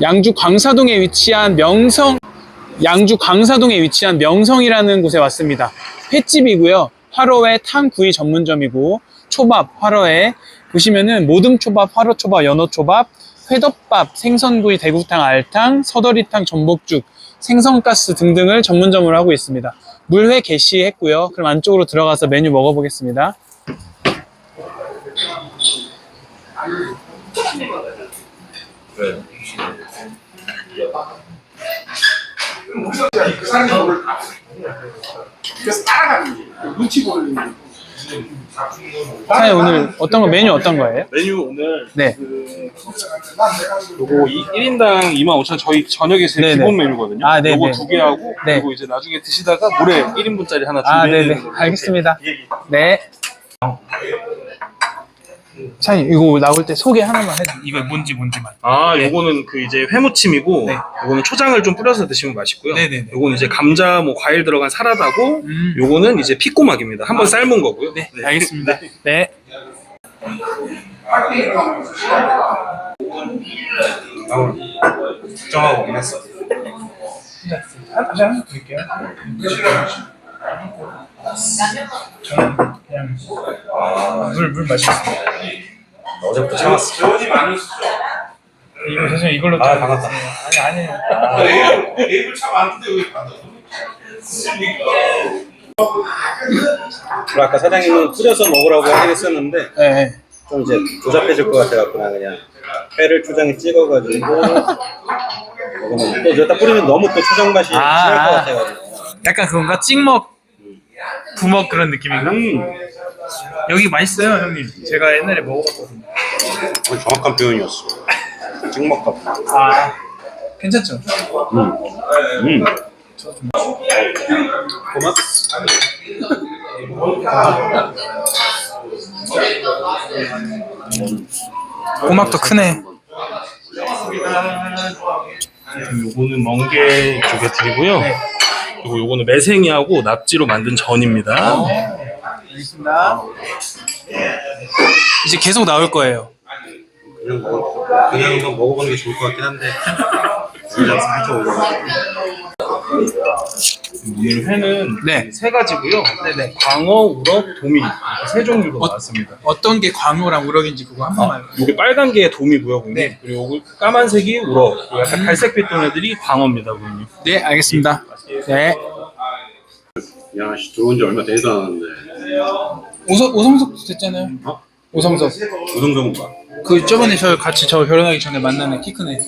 양주 광사동에 위치한 명성이라는 곳에 왔습니다. 횟집이고요. 화로회 탕구이 전문점이고, 초밥 화로회 보시면은 모듬초밥, 화로초밥, 연어초밥, 회덮밥, 생선구이, 대구탕, 알탕, 서더리탕, 전복죽, 생선가스 등등을 전문점으로 하고 있습니다. 물회 개시했고요. 그럼 안쪽으로 들어가서 메뉴 먹어보겠습니다. 그래서 따라가는 거예요. 눈치 보는 거예요. 사장님 오늘 메뉴 어떤 거예요? 메뉴 오늘 네. 요거 1인당 25,000원 저희 저녁에 제 네네. 기본 메뉴거든요. 아, 네네. 요거 2개 하고 네. 그리고 이제 나중에 드시다가 물에 1인분짜리 하나 아, 준비해 네네. 드리는 알겠습니다. 네. 사장님 이거 나올 때 소개 하나만 해주세요. 이거 뭔지만. 아, 요거는 그 이제 회무침이고 네. 요거는 초장을 좀 뿌려서 드시면 맛있고요. 네네네. 요거는 이제 감자 뭐 과일 들어간 사라다고 요거는 이제 피꼬막입니다. 한번 삶은 거고요. 네, 알겠습니다. 네. 정하고 오긴 했어. 다시 한번 드릴게요. 저는 그냥 물 마시겠습니다. 어제부터 참았어. 이거 죄송해요. 이걸로 좀. 반갑다. 아니에요. 애들 참 많은데 왜 받아? 아까 사장님은 뿌려서 먹으라고 하긴 했었는데 네. 좀 이제 조잡해질 것 같아갖고 나 그냥 회를 초장에 찍어가지고 먹으면 또 여기다 뿌리면 너무 또 초장 맛이 심할 것 같아가지고 약간 그건가? 찍먹, 부먹 그런 느낌인가? 여기 맛있어요, 형님. 제가 옛날에 먹어봤거든요. 정확한 표현이었어. 찍먹밥. 아, 괜찮죠? 고막도 크네. 요거는 멍게 두 개 드리고요. 그리고 요거는 매생이하고 낙지로 만든 전입니다. 알겠습니다. 이제 계속 나올 거예요. 그냥 한번 먹어보는 게 좋을 것 같긴 한데 그냥 살짝 올려가지고 오늘 회는 네. 세 가지고요. 네네. 광어, 우럭, 도미 이렇게 세 종류로 나왔습니다. 어떤 게 광어랑 우럭인지 그거 한 번만. 요게 빨간 게 도미고요, 고객님. 네. 그리고 요거 까만색이 우럭, 그리고 약간 갈색빛 돈 애들이 광어입니다, 고객님. 네, 알겠습니다. 네. 야 씨, 들어온 지 얼마 되지도 않았는데 오성석 됐잖아요. 오성석. 우동정은 봐. 그 저번에 저 결혼하기 전에 만나는 키 큰 애.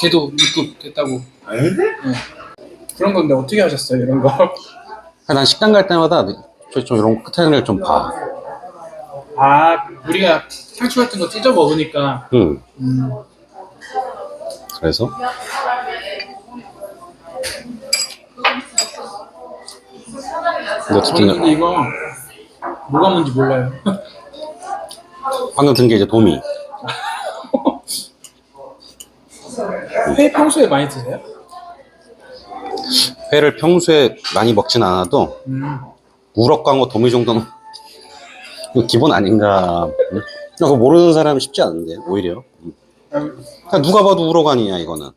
걔도 6급 됐다고. 네. 그런 건데 어떻게 하셨어요, 이런 거? 난 식당 갈 때마다 좀 이런 끝에를 좀 봐. 아, 우리가 상추 같은 거 찢어 먹으니까. 응. 그래서 근데 저는 근데 어쨌든 이거 뭐가 뭔지 몰라요. 방금 든 게 이제 도미. 회 평소에 많이 드세요? 회를 평소에 많이 먹진 않아도 우럭, 광어, 도미 정도는 이거 기본 아닌가. 그거 모르는 사람은 쉽지 않은데 오히려 그냥 누가 봐도 우럭 아니냐 이거는.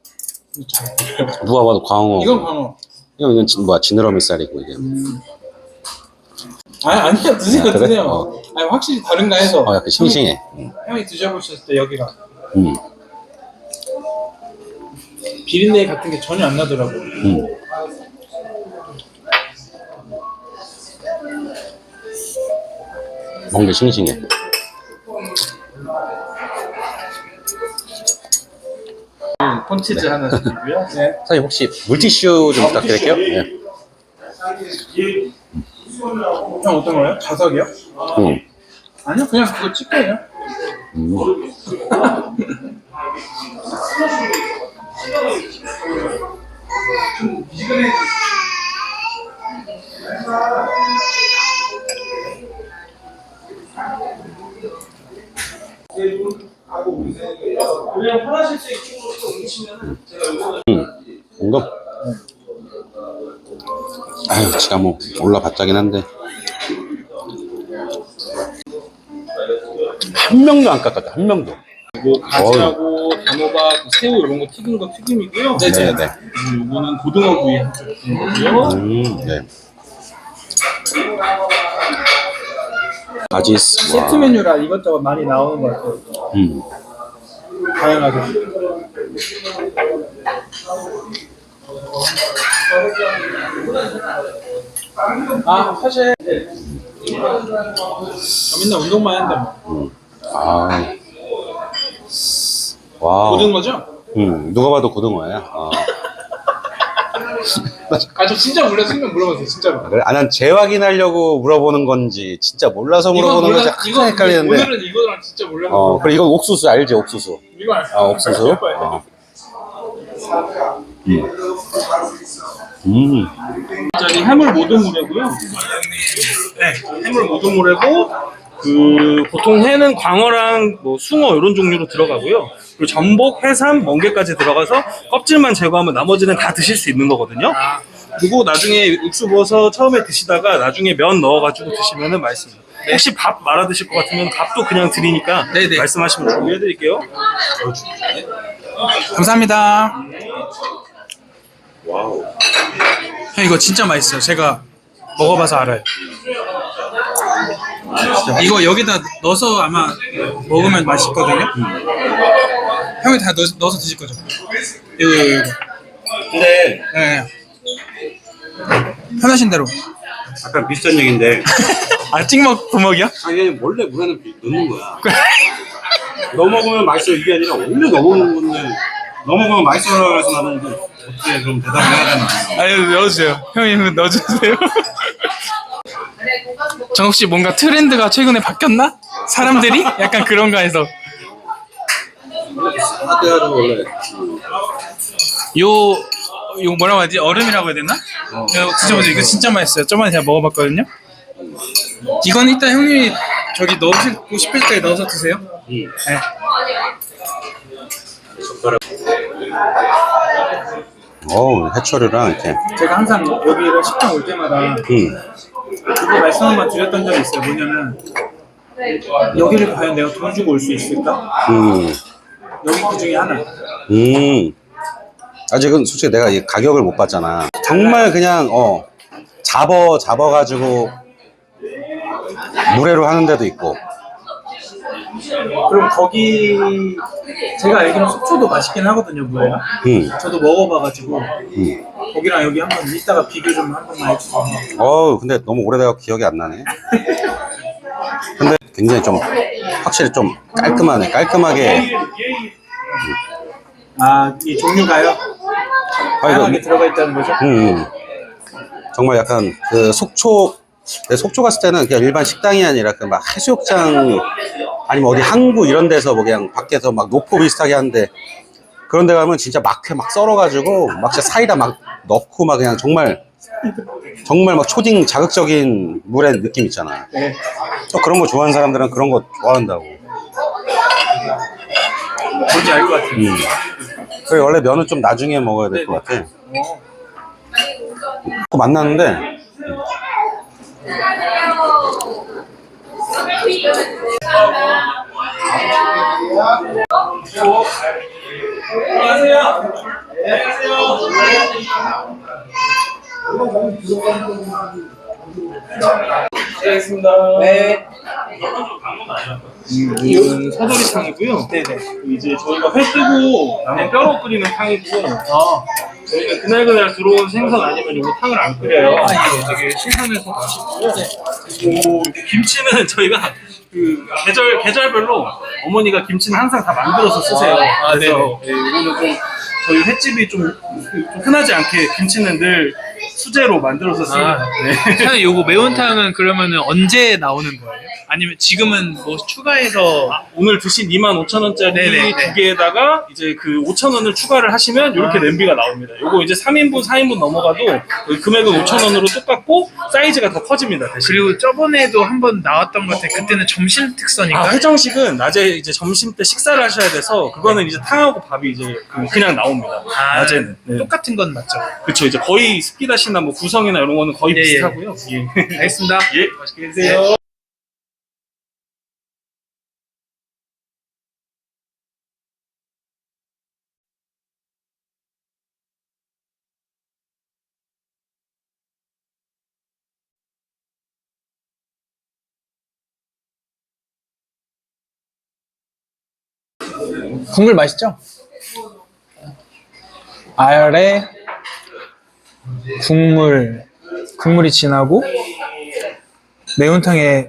누가 봐도 광어. 이건 광어. 이건 뭐야 지느러미살이고 이게. 아니야, 드세요, 그래? 드세요. 아니, 확실히 다른가 해서. 약간 싱싱해. 형이 드셔보셨을 때 여기가 음. 비린내 같은 게 전혀 안 나더라고요. 먹는 게 싱싱해. 콘치즈 하나 드리고요. 네. 사장님 혹시 물티슈 좀 부탁드릴게요. 네. 형 어떤 거예요? 자석이요? 아니요, 그냥 그거 찍게요. 그냥 편하실 때 이쪽으로 옮기시면 제가 이거는 공감? 아유, 지가 뭐 올라봤자긴 한데 한 명도 안 깎았다. 한 명도. 그리고 가지하고 단호박, 새우 이런 거 튀긴 거 튀김이고요. 네네. 요거는 고등어 구이 같은 거고요. 네. 아지스. 세트 메뉴라 이것저것 많이 나오는 것 같아요. 다양하게. 아 사실 맨날 운동만 했는데 뭐. 아. 와. 고등어죠? 누가 봐도 고등어야. 아. 아 저 진짜 몰라서 생각 물어봤어요 진짜로. 그래? 아, 난 재확인하려고 물어보는 건지, 진짜 몰라서 물어보는 건지 항상 헷갈리는데. 오늘은 이거랑 진짜 몰라서. 그리고 이건 옥수수 알지, 옥수수. 이거 알아요. 아, 옥수수. 저기 해물 모듬물회고요. 네, 해물 모듬물회고 그 보통 회는 광어랑 뭐 숭어 이런 종류로 들어가고요. 그리고 전복, 해삼, 멍게까지 들어가서 껍질만 제거하면 나머지는 다 드실 수 있는 거거든요. 그리고 나중에 육수 부어서 처음에 드시다가 나중에 면 넣어가지고 드시면은 맛있습니다. 혹시 밥 말아 드실 것 같으면 밥도 그냥 드리니까 네네. 말씀하시면 준비해드릴게요. 감사합니다. 와우. 형 이거 진짜 맛있어요. 제가 먹어봐서 알아요. 이거 여기다 넣어서 아마 먹으면 맛있거든요. 형이 다 넣어서 드실 거죠? 이거. 근데 네. 편하신 대로. 약간 비슷한 얘기인데, 아 찍먹 부먹이요? 아니, 원래 물에는 넣는 거야. 넣어 먹으면 맛있어, 이게 아니라 원래 넣어 먹는 건데, 넣어 먹으면 맛있어라고 해서 나는 이거 어떻게 그럼 대답을 해야 되나. 아니 넣어주세요. 형님 넣어주세요. 정 혹시 뭔가 트렌드가 최근에 바뀌었나? 사람들이? 약간 그런가 해서. 하드하도 원래. 요 뭐라고 하지? 얼음이라고 해야 되나? 이거 드셔보세요. 이거 진짜 맛있어요. 저번에 제가 먹어봤거든요. 이건 이따 형님이 저기 넣으시고 싶을 때 넣어서 드세요. 네. 해초류랑 이렇게. 제가 항상 여기를 식당 올 때마다 그거 말씀 한번 드렸던 적이 있어요. 뭐냐면 여기를 과연 내가 돈 주고 올 수 있을까? 여기 그 중에 하나. 아직은 솔직히 내가 이 가격을 못 봤잖아. 정말 그냥 잡아가지고 물회로 하는 데도 있고. 그럼 거기 제가 알기로는 속초도 맛있긴 하거든요. 뭐예요? 저도 먹어봐가지고 거기랑 여기 한번 이따가 비교 좀 한 번만 해주세요. 근데 너무 오래돼서 기억이 안 나네. 근데 굉장히 좀 확실히 좀 깔끔하네. 깔끔하게. 아, 이 종류가요? 다양하게 들어가 있다는 거죠? 정말 약간 그 속초 갔을 때는 그냥 일반 식당이 아니라 그 막 해수욕장 아니면 어디 항구 이런 데서 뭐 그냥 밖에서 막 노포 비슷하게 하는데, 그런 데 가면 진짜 막회 막 썰어가지고 막 진짜 사이다 막 넣고 막 그냥 정말 막 초딩 자극적인 물의 느낌 있잖아. 네. 또 그런 거 좋아하는 사람들은 그런 거 좋아한다고. 뭔지 알 것 같아요. 그래, 원래 면은 좀 나중에 먹어야 될 것 같아. 또 만났는데 알겠습니다. 네. 이거는 사다리탕이고요. 네네. 이제 저희가 회 뜨고 남은 뼈로 끓이는 탕이고, 저희가 그날그날 들어온 생선 아니면 이거 탕을 안 끓여요. 되게 신선해서 맛있고요. 그리고 김치는 저희가 그 계절별로 어머니가 김치는 항상 다 만들어서 쓰세요. 그래서 이거는 좀 저희 횟집이 좀 흔하지 않게 김치는 늘 수제로 만들어서 씁니다. 형 요거 매운탕은 그러면은 언제 나오는 거예요? 아니면 지금은 뭐 추가해서 오늘 드신 25,000원짜리 네네. 두 개에다가 이제 그 5,000원을 추가를 하시면 이렇게 냄비가 나옵니다. 요거 이제 3인분, 4인분 넘어가도 그 금액은 5,000원으로 똑같고 사이즈가 더 커집니다. 대신. 그리고 저번에도 한번 나왔던 것 같아. 그때는 점심 특선인가? 회정식은 낮에 이제 점심 때 식사를 하셔야 돼서 그거는 이제 탕하고 밥이 이제 그냥 나옵니다. 낮에는. 네. 똑같은 건 맞죠? 그렇죠. 이제 거의 스키다시나 뭐 구성이나 이런 거는 거의 예, 비슷하고요. 예. 알겠습니다. 예, 맛있게 드세요. 국물 맛있죠? 아래 국물이 진하고 매운탕에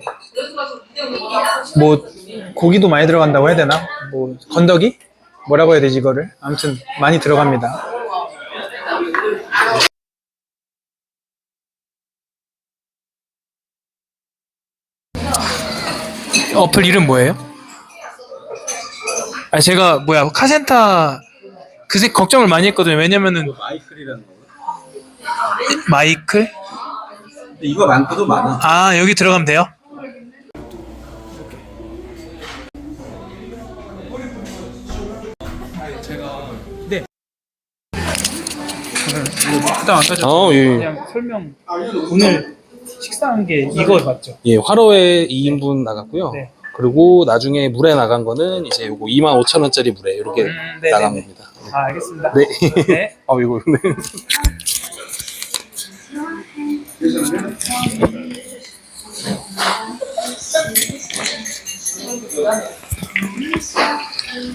뭐 고기도 많이 들어간다고 해야 되나? 뭐 건더기? 뭐라고 해야 되지 이거를? 아무튼 많이 들어갑니다. 어플 이름 뭐예요? 아 제가 뭐야 카센터 그새 걱정을 많이 했거든요. 왜냐면은 마이클이라는 거. 마이클? 이거 많고도 많아. 아 여기 들어가면 돼요? 네. 일단 아까 전 예. 그냥 설명 오늘 식사한 게 이거 맞죠? 예, 화로에 2인분 나갔고요. 네. 그리고 나중에 물에 나간 거는 이제 요거 25,000원짜리 물에 이렇게 네, 나간 네, 네. 겁니다. 아 알겠습니다. 네. 네. 이거 네.